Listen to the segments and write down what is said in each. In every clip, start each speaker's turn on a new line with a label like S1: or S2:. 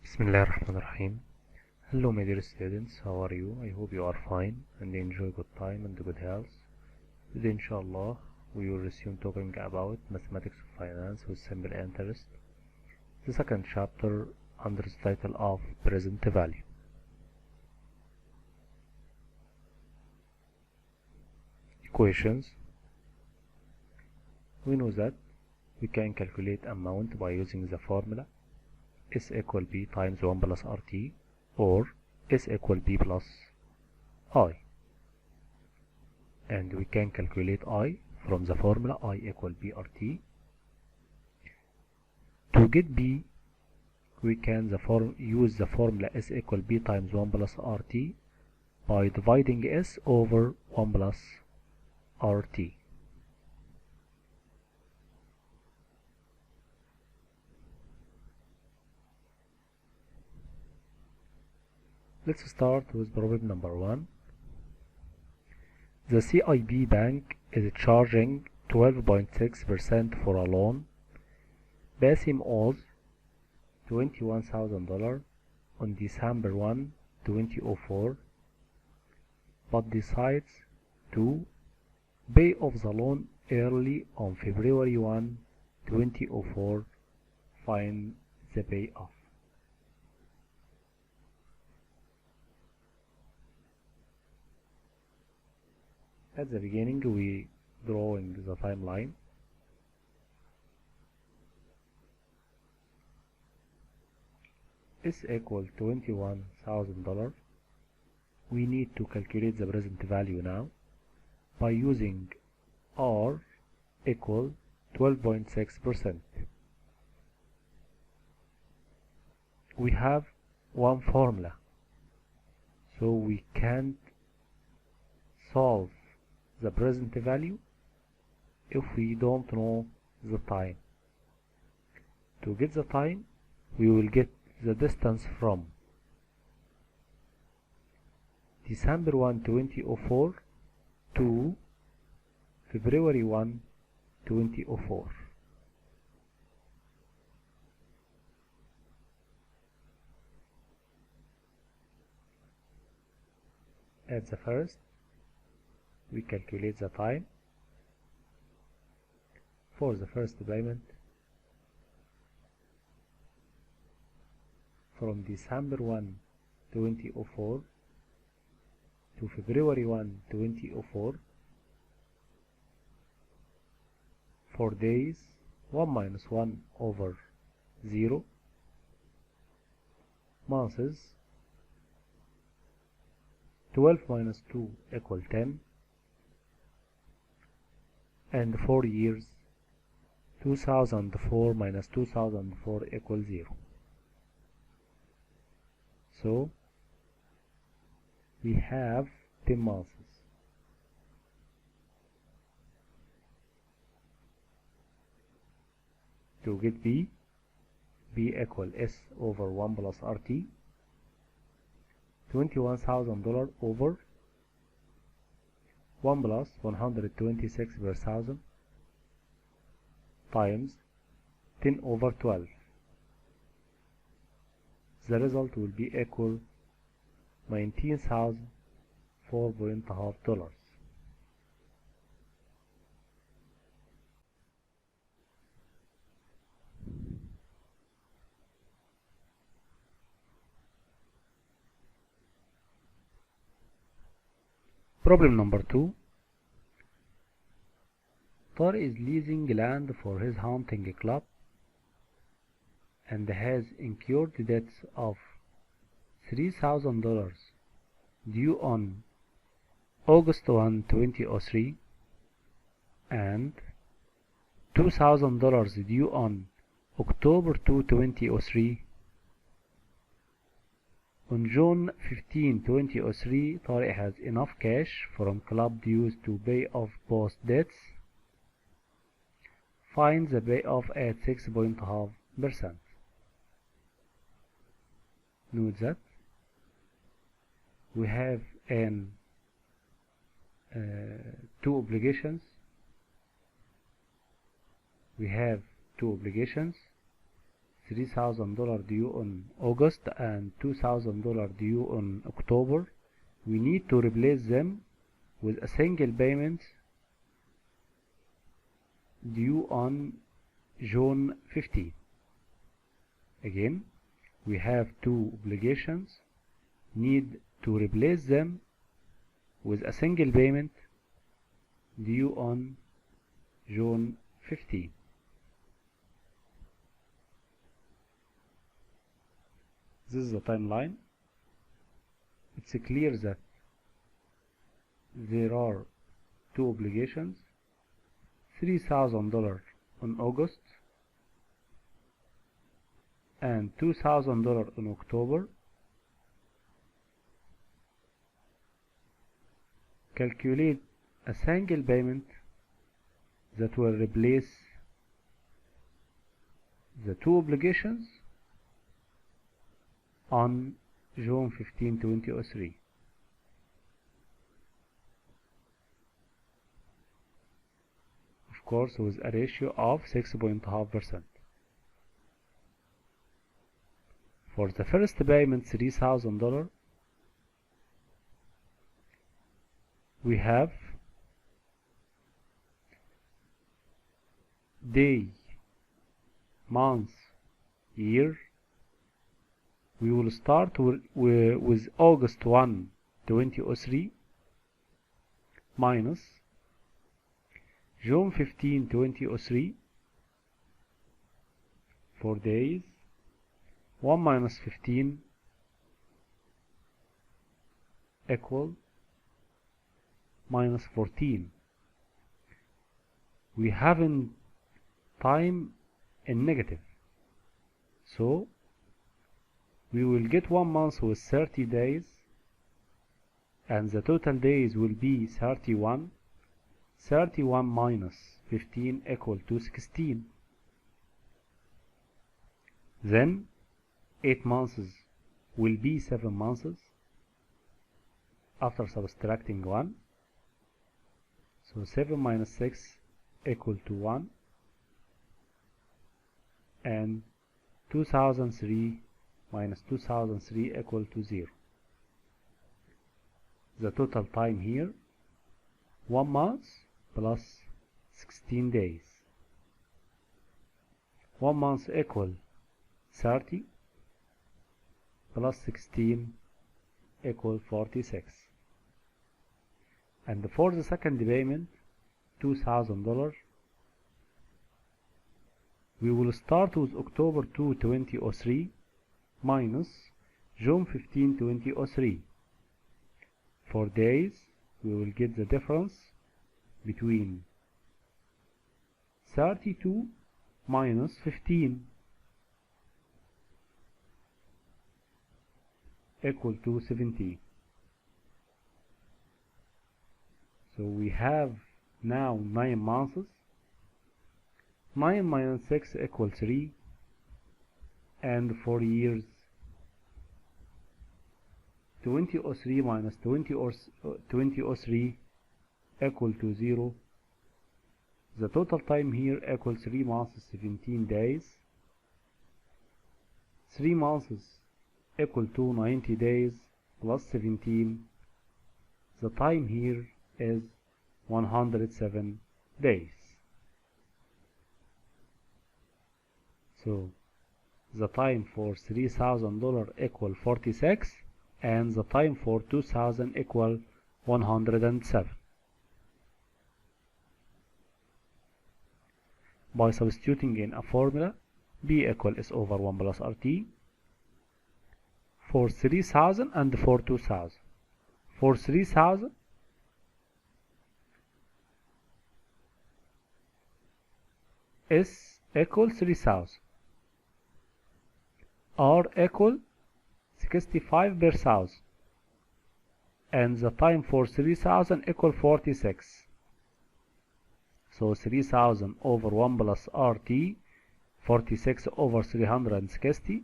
S1: Bismillahirrahmanirrahim. Hello my dear students, how are you? I hope you are fine and enjoy good time and good health. Today inshallah we will resume talking about mathematics of finance with simple interest. The second chapter under the title of present value. Equations. We know that we can calculate amount by using the formula S equal B times 1 plus RT or S equal B plus I, and we can calculate I from the formula I equal B RT. To get B we can use the formula S equal B times 1 plus RT by dividing S over 1 plus RT. Let's start with problem number 1. The CIB bank is charging 12.6% for a loan. Basim owes $21,000 on December 1, 2004, but decides to pay off the loan early on February 1, 2004. Find the payoff. At the beginning we drawing the timeline. S equal $21,000. We need to calculate the present value now by using R equal 12.6%. We have one formula, so we can't solve the present value if we don't know the time. To get the time, we will get the distance from December 1, 2004 to February 1, 2004. At the first, we calculate the time for the first payment from December 1, 2004 to February 1, 2004. 4 days, 1 minus 1 over 0. Months, 12 minus 2 equal 10. And 4 years, 2004 minus 2004 equals 0. So we have 10 months. To get B equal S over 1 plus RT, $21,000 over 1 plus 126 per thousand times 10 over 12. The result will be equal $19,004.5. Problem number 2. Tar is leasing land for his hunting club and has incurred debts of $3,000 due on August 1, 2003 and $2,000 due on October 2, 2003. On June 15, 2003, Tariq has enough cash from club dues to pay off both debts. Find the payoff at 6.5%. Note that we have two obligations. We have two obligations, $3,000 due on August and $2,000 due on October, we need to replace them with a single payment due on June 15. Again, we have two obligations, need to replace them with a single payment due on June 15. This is the timeline. It's clear that there are two obligations, $3,000 on August and $2,000 on October. Calculate a single payment that will replace the two obligations on June 15, 2003. Of course, with a ratio of 6.5%. For the first payment, $3,000, we have day, month, year. We will start with August 1, 2003 minus June 15, 2003 for days. 1 minus 15 equal minus 14. We haven't time in negative, so we will get 1 month with 30 days and the total days will be 31. 31 minus 15 equal to 16. Then 8 months will be 7 months after subtracting 1. So 7 minus 6 equal to 1, and 2003 minus 2003 equal to 0. The total time here, 1 month plus 16 days. 1 month equal 30 plus 16 equal 46. And for the second payment, $2,000, we will start with October 2, 2003 minus June 15, 2003. For days, we will get the difference between 32 minus 15 equal to 17. So we have now 9 months. 9 minus 6 equals 3, and 4 years, 2003 minus 2003 equal to 0. The total time here equals 3 months 17 days. 3 months equal to 90 days plus 17. The time here is 107 days. So the time for $3,000 equal 46, and the time for 2,000 equal 107. By substituting in a formula, B equal S over 1 plus RT for 3,000 and for 2,000. For 3,000, S equal 3,000. R equal 65 per thousand, and the time for 3,000 equal 46. So 3,000 over 1 plus RT, 46 over 360,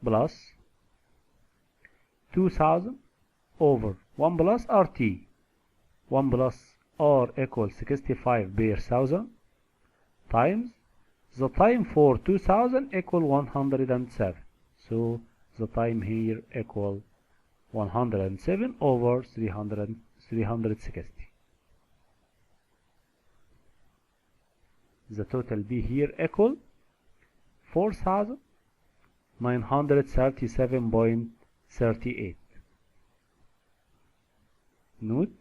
S1: plus 2,000 over 1 plus RT, 1 plus R equals 65 per thousand, times The time for 2000 equal 107. So the time here equal 107 over 360. The total B here equal 4937.38. Note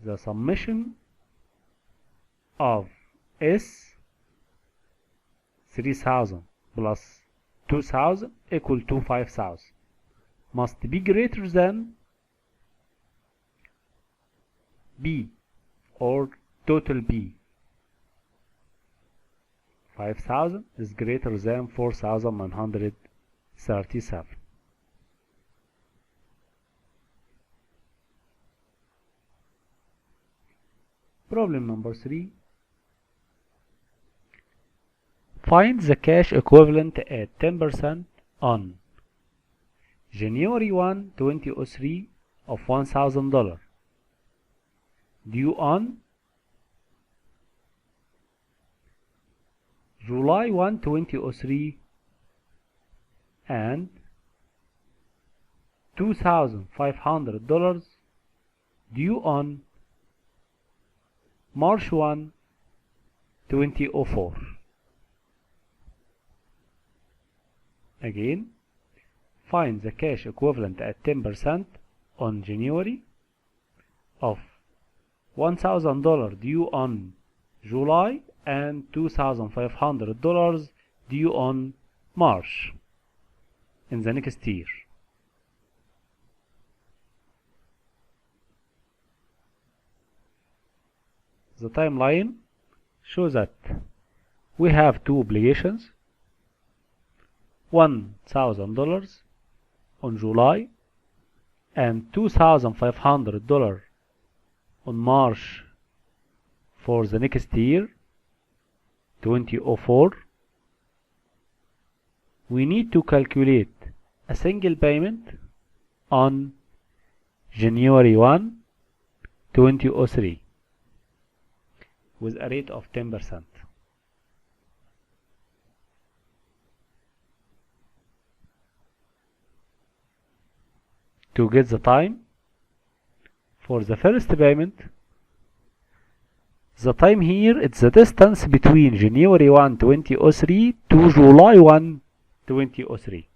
S1: the summation of S 3000 plus 2000 equal to 5000 must be greater than B or total B. 5000 is greater than 4937. Problem number 3. Find the cash equivalent at 10% on January 1, 2003 of $1,000 due on July 1, 2003 and $2,500 due on March 1, 2004. Again, find the cash equivalent at 10% on January of $1,000 due on July and $2,500 due on March in the next year. The timeline shows that we have two obligations, $1,000 on July and $2,500 on March for the next year, 2004. We need to calculate a single payment on January 1, 2003 with a rate of 10%. To get the time for the first payment, the time here it's the distance between January 1, 2003 to July 1, 2003.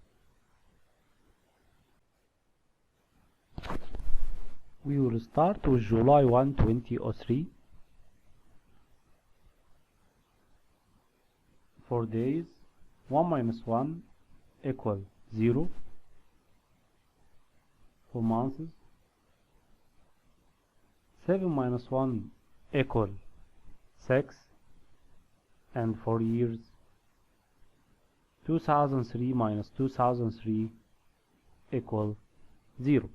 S1: We will start with July 1, 2003. 4 days, 1 minus 1 equal 0. 4 months, 7 minus 1 equal 6, and 4 years, 2003 minus 2003 equal 0.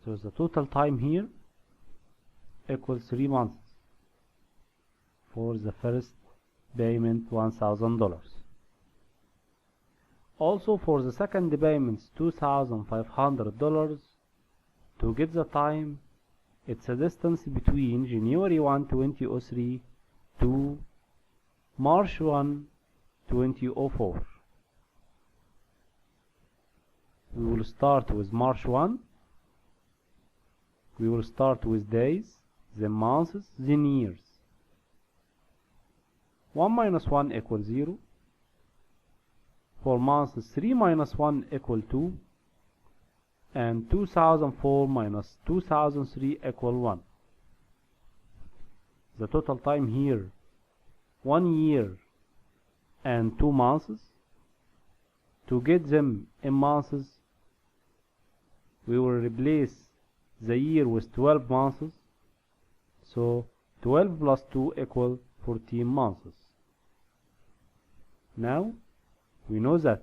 S1: So the total time here equals 3 months for the first payment, $1,000. Also for the second payment, $2,500. To get the time, it's a distance between January 1, 2003 to March 1, 2004. We will start with March 1. We will start with days, then months, then years. 1 minus 1 equals 0. For months, 3 minus 1 equal 2. And 2004 minus 2003 equal 1. The total time here, 1 year and 2 months. To get them in months, we will replace the year with 12 months. So 12 plus 2 equal 14 months. Now we know that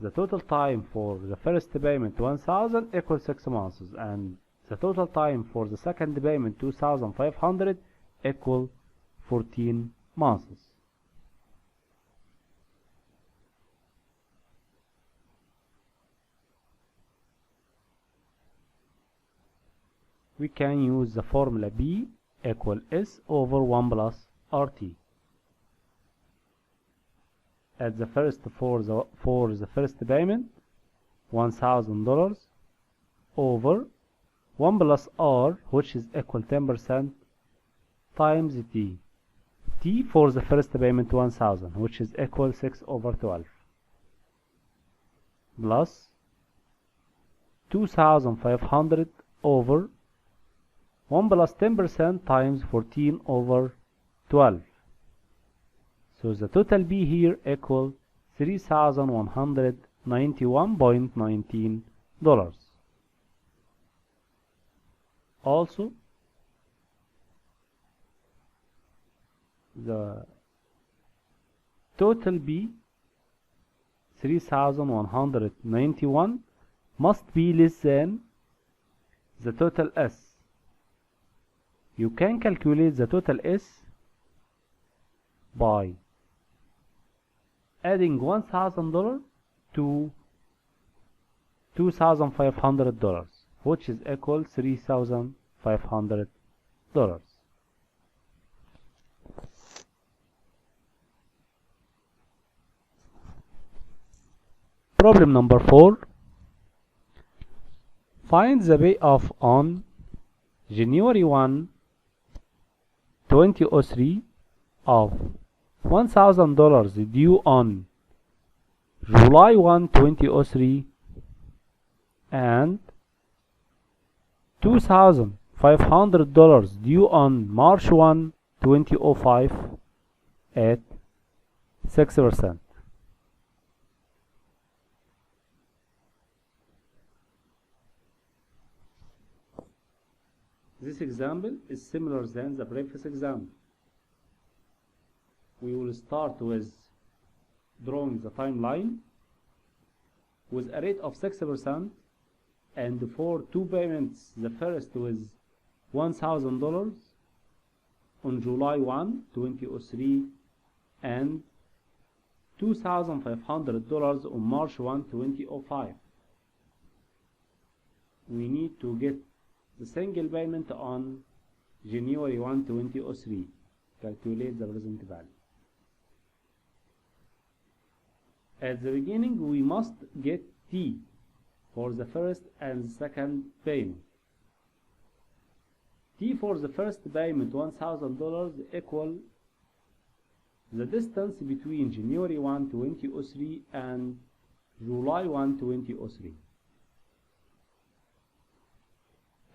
S1: the total time for the first payment 1,000 equals 6 months, and the total time for the second payment 2,500 equal 14 months. We can use the formula B equal S over 1 plus RT. At the first for the first payment $1,000 over 1 plus R, which is equal 10% times T. T for the first payment 1,000, which is equal 6 over 12, plus 2,500 over 1 plus 10% times 14 over 12. So the total B here equal $3,191.19. Also, the total B 3,191 must be less than the total S. You can calculate the total S by adding $1,000 to $2,500, which is equal $3,500. Problem number 4. Find the payoff on January 1, 2003 of $1,000 due on July 1, 2003 and $2,500 due on March 1, 2005 at 6%. This example is similar than the previous example. We will start with drawing the timeline with a rate of 6%, and for two payments, the first with $1,000 on July 1, 2003 and $2,500 on March 1, 2005. We need to get the single payment on January 1, 2003. Calculate the present value. At the beginning, we must get T for the first and second payment. T for the first payment $1,000 equal the distance between January 1, 2003 and July 1, 2003.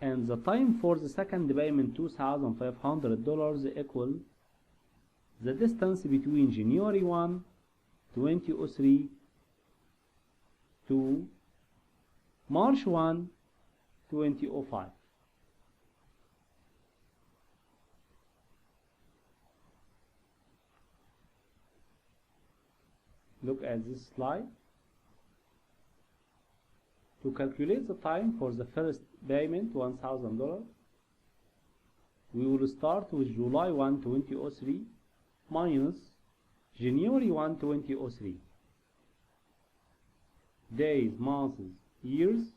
S1: And the time for the second payment $2,500 equal the distance between January 1, 2003 to March 1, 2005. Look at this slide. To calculate the time for the first payment $1,000, we will start with July 1, 2003 minus January 1, 2003. Days, months, years.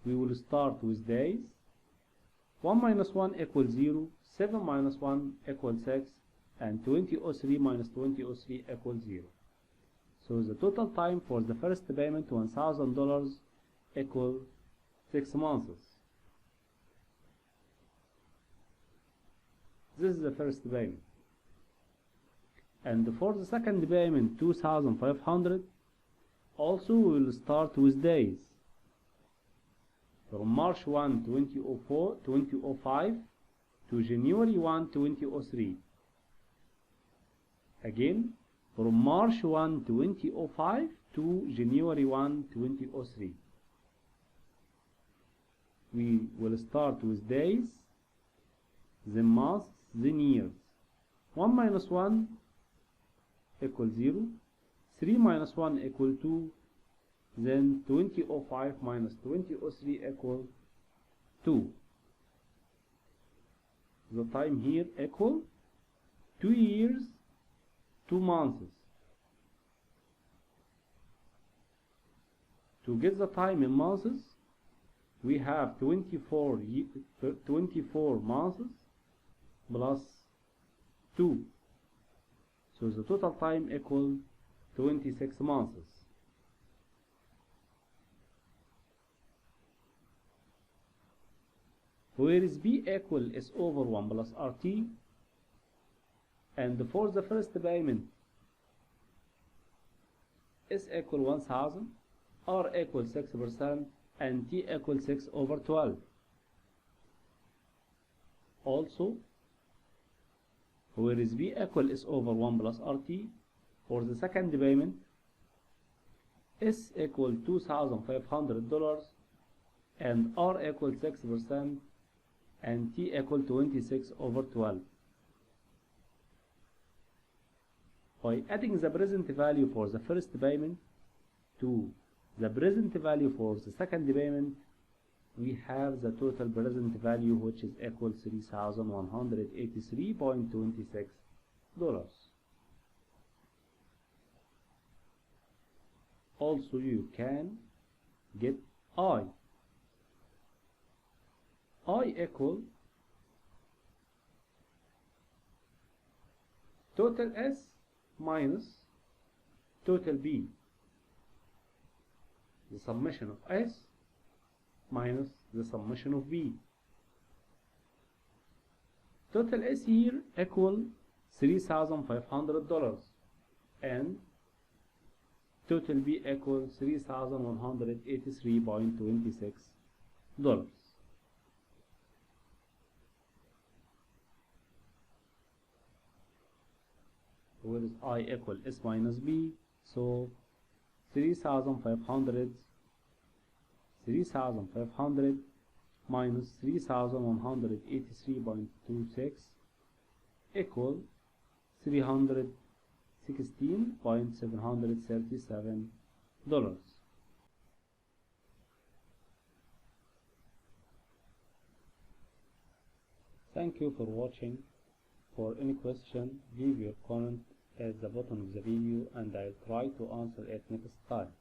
S1: We will start with days. 1 minus 1 equals 0, 7 minus 1 equals 6, and 2003 minus 2003 equals 0. So the total time for the first payment $1,000 equal 6 months. This is the first payment. And for the second payment $2,500, also we will start with days. From March 1, 2005 to January 1, 2003. Again, from March 1, 2005 to January 1, 2003. We will start with days, then months, then years. 1 minus 1 equals 0, 3 minus 1 equals 2, then 2005 minus 2003 equals 2. The time here equal 2 years, 2 months. To get the time in months, we have 24 months
S2: plus 2. So the total time equal 26 months. Where is B equal S over 1 plus RT, and for the first payment S equal 1000, R equal 6%, and T equal 6 over 12. Also, where is B equal S over 1 plus RT, for the second payment S equal $2,500 and R equal 6% and T equal 26 over 12. By adding the present value for the first payment to the present value for the second payment, we have the total present value, which is equal $3,183.26. Also, you can get I equal total S minus total B, the summation of S minus the summation of B. Total S here equal $3,500 and total B equal $3,183.26. Where is I equal S minus B? So 3,500 minus 3,183.26 equal $316.737. Thank you for watching. For any question, leave your comment at the bottom of the video and I'll try to answer it next time.